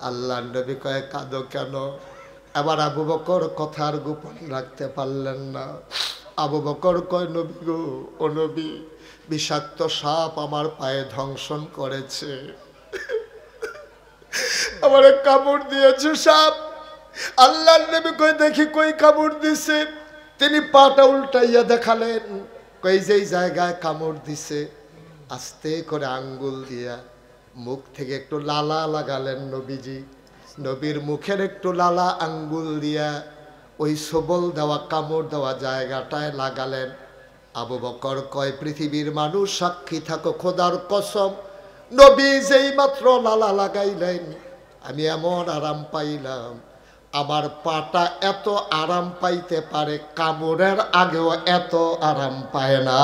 আল্লাহর নবী কয় কাঁদো কেন? এবার আবু বকর কথার গোপন রাখতে পারলেন না। আবু বকর কয় নবী গো, ও নবী, বিষাক্ত সাপ আমার পায়ে দংশন করেছে, আমার কামড় দিয়েছে সাপ। আল্লাহর নবী কই দেখি কই কামড় দিছে। তিনি পাটা উল্টাইয়া দেখালেন, কই যেই জায়গায় কামড় দিছে আস্তে করে আঙ্গুল দিয়া মুখ থেকে একটু লালা লাগালেন নবীজি। নবীর মুখের একটু লালা আঙ্গুল দিয়া ওই সবল দেওয়া কামড় দেওয়া জায়গাটায় লাগালেন। আবু বকর কয় পৃথিবীর মানুষ সাক্ষী থাকো, খোদার কসম, নবী যেই মাত্র লালা লাগাইলেন আমি এমন আরাম পাইলাম, আমার পাটা এত আরাম পাইতে পারে কামড়ের আগেও এত আরাম পায় না।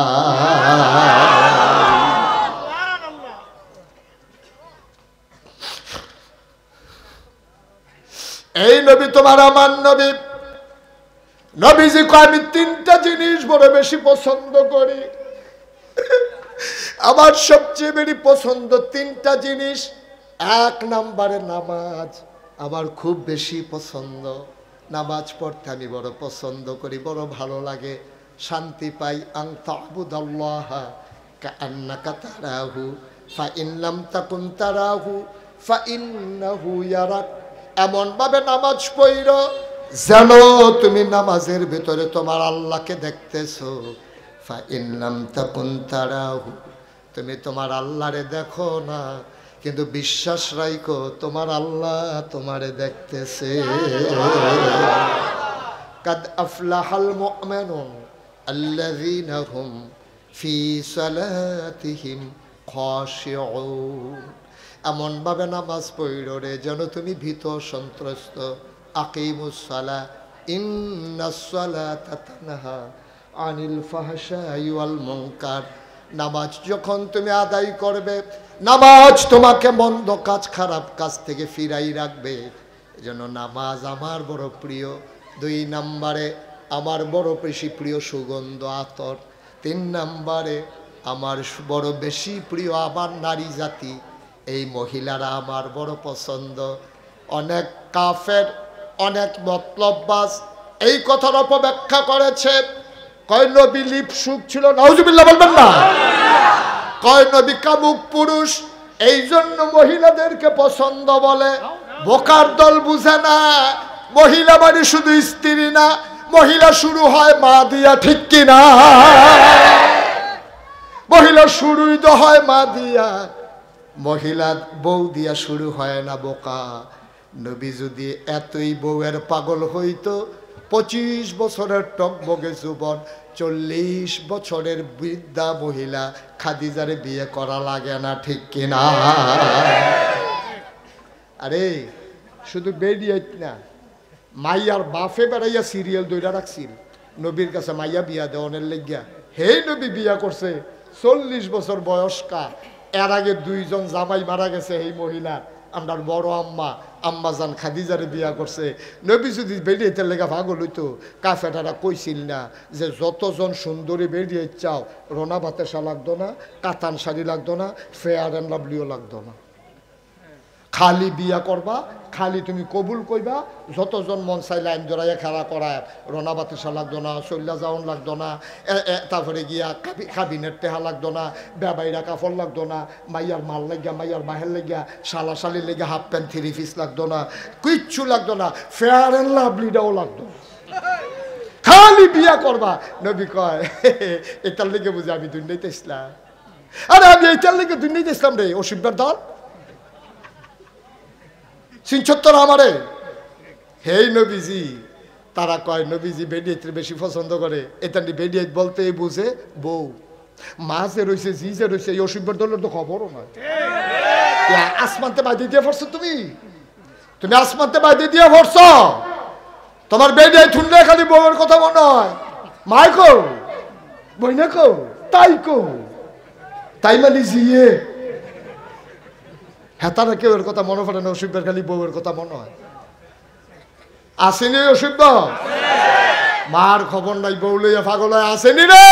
এই নবী তোমার আমার নবী। নবীজি কয় আমি তিনটা জিনিস বড় বেশি পছন্দ করি, আমার সবচেয়ে বেশি পছন্দ তিনটা জিনিস। এক নম্বরে নামাজ, আমার খুব বেশি পছন্দ। নামাজ পড়তে আমি বড় পছন্দ করি, বড় ভালো লাগে, শান্তি পাই। আন তা'বুদাল্লাহা কাআন্নাকা তারাহু ফাইন লাম তাকুন তারাহু ফাইন্নাহু ইয়ারাক। এমন ভাবে নামাজ পড়ো যেন তুমি নামাজের ভিতরে তোমার আল্লাহকে দেখতেছো। ফাইন লাম তাকুন তারাহু, তুমি তোমার আল্লাহরে দেখো না কিন্তু বিশ্বাস রাখো তোমার আল্লাহ তোমারে দেখতেছে। কাদ আফলাহাল মুমিনুন আল্লাযীনা হুম ফি সালাতিহিম খাশিউন। এমন ভাবে নামাজ পড়ো রে যেন তুমি ভীত সন্ত্রস্ত। আকিমুস সালাহ ইন্নাস সালাতা তানহা আনিল ফাহশাই ওয়াল মুনকার। নামাজ যখন তুমি আদায় করবে, নামাজ তোমাকে মন্দ কাজ খারাপ কাজ থেকে ফিরাই রাখবে। এজন্য নামাজ আমার বড় প্রিয়। দুই নম্বরে আমার বড় বেশি প্রিয় সুগন্ধ আতর। তিন নম্বরে আমার বড় বেশি প্রিয় আমার নারী জাতি, এই মহিলারা আমার বড় পছন্দ। অনেক কাফের, অনেক মতলববাজ এই কথার অপব্যাখ্যা করেছে। কয় নবী লিপসুক ছিল, নাউজুবিল্লাহ বলবেন না। কয় নবী কামুক পুরুষ, এই জন্য মহিলাদেরকে পছন্দ বলে। বোকার দল বুঝে না, মহিলা মানে শুধু স্ত্রী না, মহিলা শুরু হয় মা দিয়া, ঠিক কিনা? মহিলা শুরুই তো হয় মা দিয়া, মহিলা বউ দিয়া শুরু হয় না। বোকা নবী যদি এতই বউয়ের পাগল হইতো, 25 বছরের টকবগে যুবন 40 বছরের বৃদ্ধা মহিলা খাদিজারে বিয়ে করা লাগে না, ঠিক কিনা? আরে শুধু বেরিয়েত না, মাইয়ার বাফে বেড়াইয়া সিরিয়াল দইরা রাখছিল নবীর কাছে মাইয়া বিয়া দেওয়ানের লেগিয়া। হে নবী বিয়া করছে 40 বছর বয়স্কা। এর আগে 2 জন জামাই মারা গেছে এই মহিলার। আমার বড় আম্মা আম্মাজান খাদিজারে বিয়া করছে। নবী যদি বেরিয়েতে লেগা পাগল হইতো, কাফেটারা কইছিল না যে যতজন সুন্দরী বেরিয়ে চাও, রোনা বাতেশা লাগতো না, কাতান শাড়ি লাগতো না, ফেয়ার অ্যান্ড লাভলিও লাগতো না। খালি বিয়া করবা, খালি তুমি কবুল কইবা। যতজন মন চাই লাইন জড়াইয়া খেলা করায়, রোনা বাতেশা লাগতো না, শৈলা জাউন লাগতো না, তারপরে গিয়া কাবিনের টেহা লাগতো না, বেবাইরা কাপড় লাগতো না, মাইয়ার মাল লাগিয়া, মাইয়ার বাহের লাগিয়া, শালা শালির লেগে হাফ প্যান্ট 3 পিস লাগতো না, কিচ্ছু লাগতো না, ফেয়ার অ্যান্ড লাভলিটাও লাগতো না। খালি বিয়া করবা। নবী কয় এটার লেগে বুঝে আমি দুনিয়াতে ইসলাম। আরে আমি এটার লেগে দুনিয়াতে ইসলাম রে, অসুবিধার দল সিনছত্তর আমারে। হেই নবীজি, তারা কয় নবীজি বেডিয়েতে বেশি পছন্দ করে। এটা বেডিয়েত বলতে বুঝে বউ। মা যে রয়েছে, জি যে রয়েছে, এই অসুবিধার দলের তো খবরও নয়। আসমানতে বাইদে দিয়ে পড়ছো তুমি, তুমি আসমানতে বাইদে দিয়ে পড়ছো। তোমার বেডিয়ে থুনলে খালি বউয়ের কথা মনে হয়। মাই কো বই না কো, তাই কো, তাই মানে জিয়ে হেতারা কেউ এর কথা মনে পড়ে না, অসুবিধার খালি বউয়ের কথা মনে হয়। আসেনি অসুবিধা? মার খবর নাই, বউ লইয়া পাগল হয়, আসেনি রে।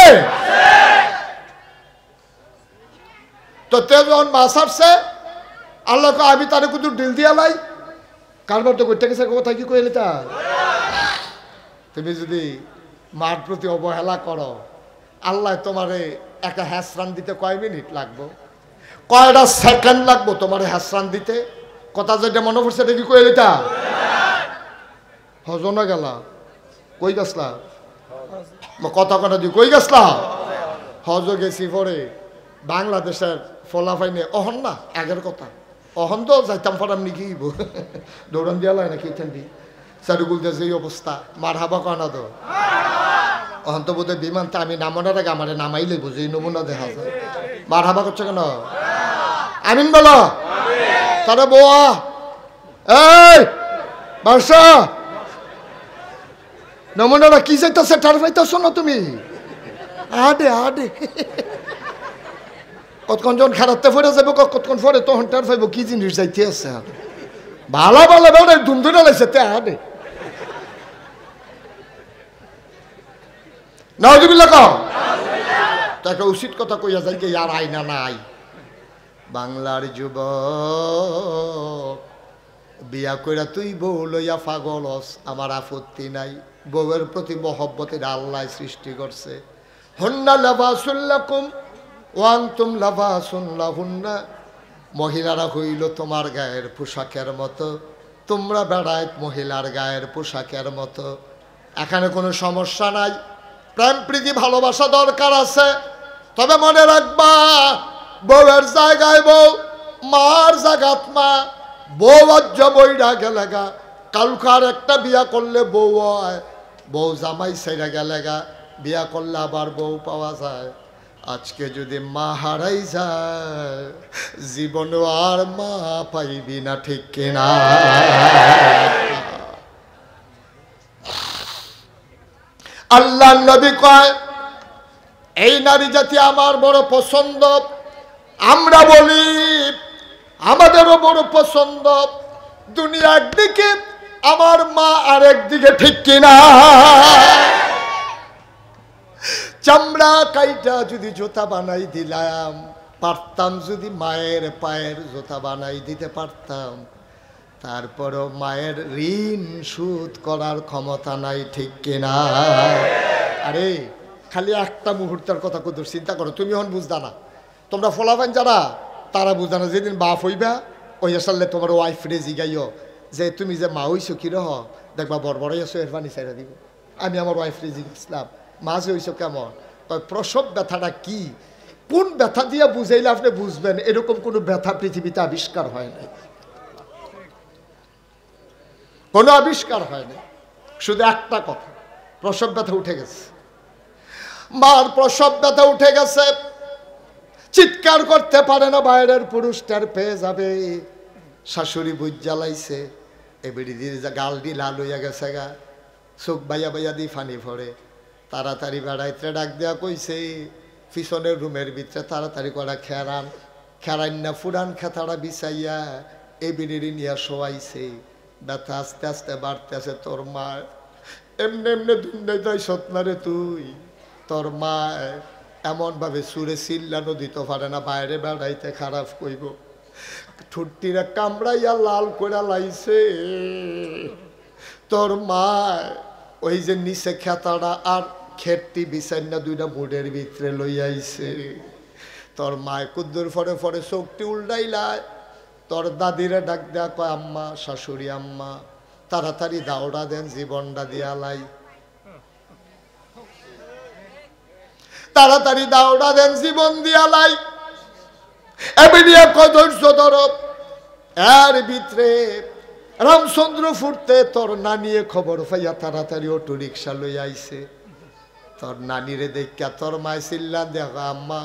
তো তে যখন মাছ আসছে, আল্লাহ আমি তারে কুতুর ডিল দিয়া লাই, কারবার তো করতে গেছে কথা কি কইলে তা তুমি যদি মার প্রতি অবহেলা করো আল্লাহ তোমারে একটা হ্যাসরান দিতে কয় মিনিট লাগবো কয়টা সেকেন্ড লাগবো তোমার হ্যাসরান দিতে কথা যেটা মনে পড়ছে এটা কি কইলে তা হজনা গেলা কই গেছলা কথা কথা দি কই গেছলা হজ গেছি পরে বাংলাদেশের ফলাফাইনে অহন না আগের কথা অহন তো যাইতাম ফারাম নাকি দৌড়ান দিয়া লাগে নাকি এখান দিয়ে চারুগুল দেশ এই অবস্থা মার হাবা কানা তো অহন তো বোধহয় বিমানটা আমি নামানোর আগে আমার নামাইলে বুঝি নমুনা দেখা যায় মার হাবা করছে কেন আমিন বলো তারা বোয়া এই বাসা নমুনারা কি চাইতেছে টার পাইতেছ না তুমি আডে আডে কতক্ষণ যখন খারাপতে ফেরে যাবো কতক্ষণ পরে তখন টার পাইব কি জিনিস যাইতে আছে ভালো ভালো বেড়ে ধুমধুনা লাগছে তে আডে নাউজুবিল্লাহ কও তাকে উচিত কথা কইয়া যাই কে আর আইনা নাই বাংলার যুবক বিয়া কইরা তুই বউ লইয়া পাগলস আমার আপত্তি নাই বউয়ের প্রতি মহব্বতের আল্লাহ সৃষ্টি করছে হুন্না লাবাসুল লাকুম ওয়া আনতুম লাবাসুন লাহুন্না মহিলারা হইল তোমার গায়ের পোশাকের মতো তোমরা বেড়ায় মহিলার গায়ের পোশাকের মতো এখানে কোনো সমস্যা নাই প্রেম প্রীতি ভালোবাসা দরকার আছে তবে মনে রাখবা বউয়ের জায়গায় বউ মার জায়গাত মা বউ অজ্জ বইরা গেলেগা কালকার একটা বিয়া করলে বউ হয় বউ জামাই সেরা গেলেগা বিয়া করলে আবার বউ পাওয়া যায় আজকে যদি মা হারাই যায় জীবনে আর মা পাইবি না ঠিক কিনা আল্লাহ নবী কয় এই নারী জাতি আমার বড় পছন্দ আমরা বলি আমাদেরও বড় পছন্দ দুনিয়া একদিকে আমার মা আরেক দিকে ঠিক কিনা চামড়া কাইটা যদি জুতা বানাই দিলাম পারতাম যদি মায়ের পায়ের জুতা বানাই দিতে পারতাম তারপরও মায়ের ঋণ শোধ করার ক্ষমতা নাই ঠিক কিনা আরে খালি একটা মুহূর্তের কথা কত চিন্তা করো তুমি এখন বুঝদা না তোমরা ফলাফান যারা তারা বুঝদা না যেদিন বাপ হইবা ওই আসলে তোমার ওয়াইফ রে জিগাইও যে তুমি যে মা হইছো কি রহ দেখবা বড়বড়াই আছো এর পানি চাইরা দিব আমি আমার ওয়াইফ রে জিজ্ঞাসলাম মা যে হইছো কেমন প্রসব ব্যথাটা কি কোন ব্যথা দিয়ে বুঝাইলে আপনি বুঝবেন এরকম কোনো ব্যথা পৃথিবীতে আবিষ্কার হয় নাই কোনো আবিষ্কার হয় নাই শুধু একটা কথা প্রসব ব্যথা উঠে গেছে মার প্রসব ব্যথা উঠে গেছে চিৎকার করতে পারে না বাইরের পুরুষটার পেয়ে যাবে শাশুড়ি বুঝ জ্বালাইছে এবারে দিয়ে গালডি লাল হইয়া গেছে গা চোখ বাইয়া বাইয়া দিয়ে ফানি ভরে তাড়াতাড়ি বেড়াইতে ডাক দেওয়া কইছে পিছনের রুমের ভিতরে তাড়াতাড়ি করা খেরান না ফুরান খেতাড়া বিছাইয়া এবারে নিয়ে শোয়াইছে ব্যথা আস্তে আস্তে বাড়তেছে তোর মা এমনি এমনি দুনিয়ায় যাই সতনারে তুই তোর মা এমনভাবে সুরে চিল্লানো দিতে পারে না বাইরে বেড়াইতে খারাপ কইব ঠুট্টিরা কামড়াইয়া লাল করে লাইছে তোর মা ওই যে নিচে খেতাড়া আর খেটটি বিছাইনা দুইটা মুডের ভিতরে লইয়াইছে তোর মায় কুদ্দুর ফরে ফরে চোখটি উল্টাইলায় তোর দাদিরে ডাক দেয়া কয় আম্মা শাশুড়ি আম্মা তাড়াতাড়ি দাওড়া দেন জীবনটা দিয়ালাই তাড়াতাড়ি দাওড়া দেন জীবন দিয়ালাই এবিডিয়া কদর্শ ধরব এর ভিতরে রামচন্দ্র ফুটতে তোর নানিয়ে খবর পাইয়া তাড়াতাড়ি অটো রিক্সা লই আইছে তোর নানিরে দেখা তোর মায় চিল্লা দেখা আম্মা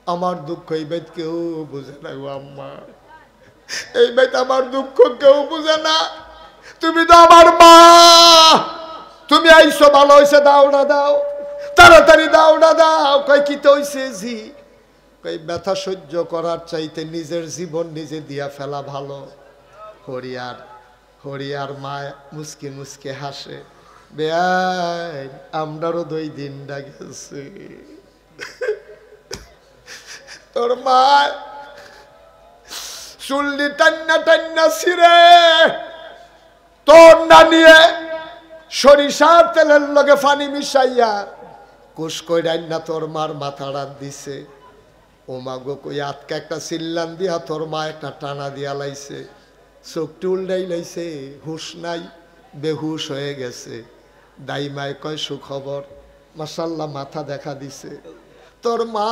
আমার দুঃখ এই বেদ কেউ বুঝে না গো আম্মা এই বেদ আমার দুঃখ কেউ বুঝে না তুমি তো আমার মা তুমি আইসো ভালো হয়েছে দাওড়া দাও তাড়াতাড়ি দাওড়া দাও কই কি তো হইছে জি কই ব্যথা সহ্য করার চাইতে নিজের জীবন নিজে দিয়া ফেলা ভালো হরিয়ার মা মুসকে মুসকে হাসে বেআইন আমরারও 2 দিন গেছে তোর মা চুল্লি টান্না টান্না ছিঁড়ে তোর না নিয়ে সরিষার তেলের লগে পানি মিশাইয়া কুস কইরাই না তোর মার মাথা রাত দিছে। ও মা গো কই আটকা একটা চিল্লান দিয়া তোর মা একটা টানা দিয়া লাইছে, চোখটি উল্টাই লাইছে, হুশ নাই, বেহুশ হয়ে গেছে। দাইমায় কয় সুখবর, মাশাল্লাহ মাথা দেখা দিছে। তোর মা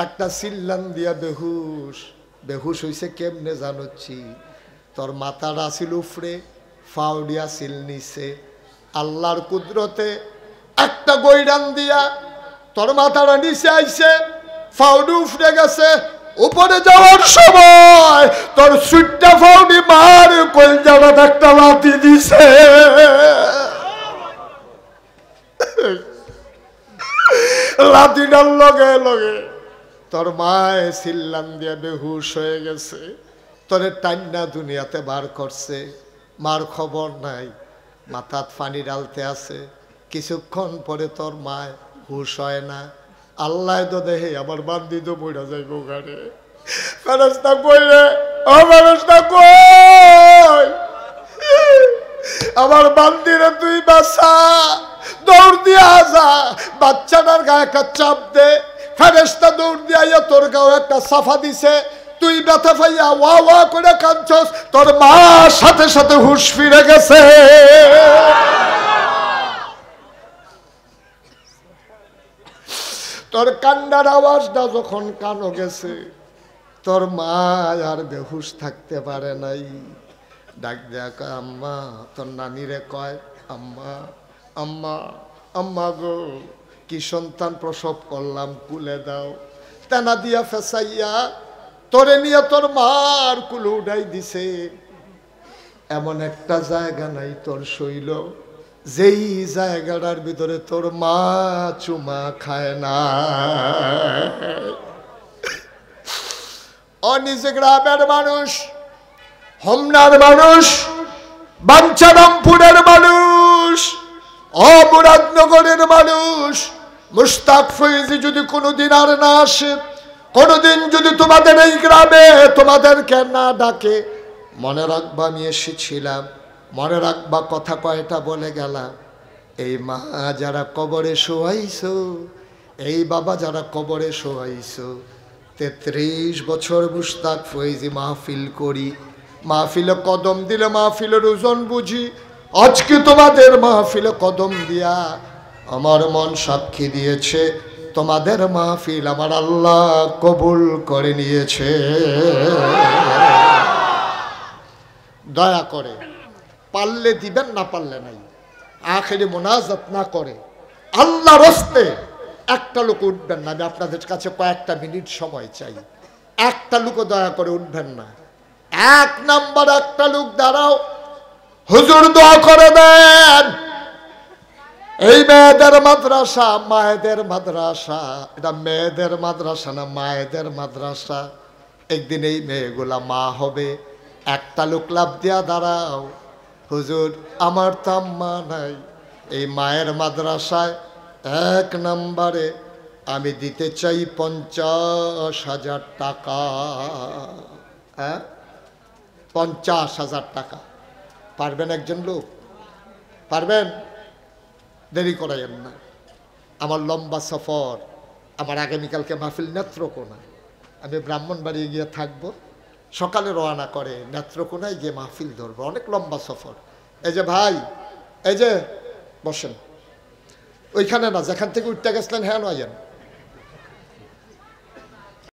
একটা চিল্লান দিয়া বেহুশ, বেহুশ হইছে কেমনে জানোচ্ছি? তোর মাথাটা ছিল উফরে, ফাউডিয়া ছিল নিছে। আল্লাহর কুদরতে একটা গৈরান দিয়া তোর মাথাটা নিচে আইছে, ফাউডি উফরে গেছে। উপরে যাওয়ার সময় তোর সুইটটা ফাউডি মার কলজাটা একটা লাথি দিছে। লাথিটার লগে লগে তোর মায় চিল্লান দিয়া বেহুশ হয়ে গেছে। তোরে টান্না দুনিয়াতে বার করছে, মার খবর নাই, মাথাত পানি ডালতে আছে। কিছুক্ষণ পরে তোর মায় হুশ হয় না। আল্লাহ তো দেখে আমার বান্দি তো বইরা যাইব গাড়ে। ফেরেশতা কই রে, ও ফেরেশতা কই, আমার বান্দিরে তুই বাঁচা, দৌড় দিয়ে আসা, বাচ্চাটার গায়ে একটা চাপ দে। ফেরেশতা দৌড় দিয়ে তোর গায়ে একটা সাফা দিছে। তুই ব্যথা পাইয়া ওয়া ওয়া করে কাঁদছস, তোর মা সাথে সাথে হুশ ফিরে গেছে। তোর কান্নার আওয়াজটা যখন কানো গেছে, তোর মা আর বেহুশ থাকতে পারে নাই। ডাক দেয়া কয় আম্মা, তোর নানিরে কয় আম্মা আম্মা আম্মা গো, কি সন্তান প্রসব করলাম, কুলে দাও। তেনা দিয়া ফেসাইয়া তোরে নিয়ে তোর মার কুলে উঠাই দিছে। এমন একটা জায়গা নাই তোর শৈল যেই জায়গাটার ভিতরে তোর মা চুমা খায় না। অনিজে গ্রামের মানুষ, হোমনার মানুষ, বাঞ্ছারামপুরের মানুষ, মুরাদনগরের মানুষ, মুশতাক ফৈজি যদি কোনোদিন আর না আসে, কোনোদিন যদি তোমাদের এই গ্রামে তোমাদেরকে না ডাকে, মনে রাখবা আমি এসেছিলাম, মনে রাখবা কথা কয়টা বলে গেলাম। এই মা যারা কবরে শোয়াইছো, এই বাবা যারা কবরে শোয়াইছো, 33 বছর মুশতাক ফৈজি মাহফিল করি, মাহফিলে কদম দিলে মাহফিলের ওজন বুঝি। আজকে তোমাদের মাহফিলে কদম দিয়া আমার মন সাক্ষী দিয়েছে, তোমাদের মাহফিল আমার আল্লাহ কবুল করে নিয়েছে। দয়া করে পারলে দিবেন, না পারলে নাই। আখেরে মোনাজাত না করে আল্লাহর হস্তে একটা লোক উঠবেন না। আমি আপনাদের কাছে কয়েকটা মিনিট সময় চাই, একটা লোকও দয়া করে উঠবেন না। 1 নাম্বার একটা লোক দাঁড়াও, হুজুর দোয়া করে দেন। এই মেয়েদের মাদ্রাসা, মায়েদের মাদ্রাসা, এটা মেয়েদের মাদ্রাসা না মায়েদের মাদ্রাসা। একদিন এই মেয়েগুলা মা হবে। একটা লোক লাভ দিয়া দাঁড়াও, হুজুর আমার তো আম্মা নাই, এই মায়ের মাদ্রাসায় 1 নম্বরে আমি দিতে চাই 50,000 টাকা। হ্যাঁ, 50,000 টাকা। পারবেন একজন লোক? পারবেন? দেরি করাইয়েন না। আমার লম্বা সফর, আমার আগামীকালকে মাহফিল নেত্রকোনা, আমি ব্রাহ্মণবাড়ি গিয়ে থাকবো। সকালে রওনা করে নেত্রকোনায় গিয়ে মাহফিল ধরবো, অনেক লম্বা সফর। এই যে ভাই, এই যে বসেন, ওইখানে না যেখান থেকে উঠতে গেছিলেন, হ্যাঁ নয়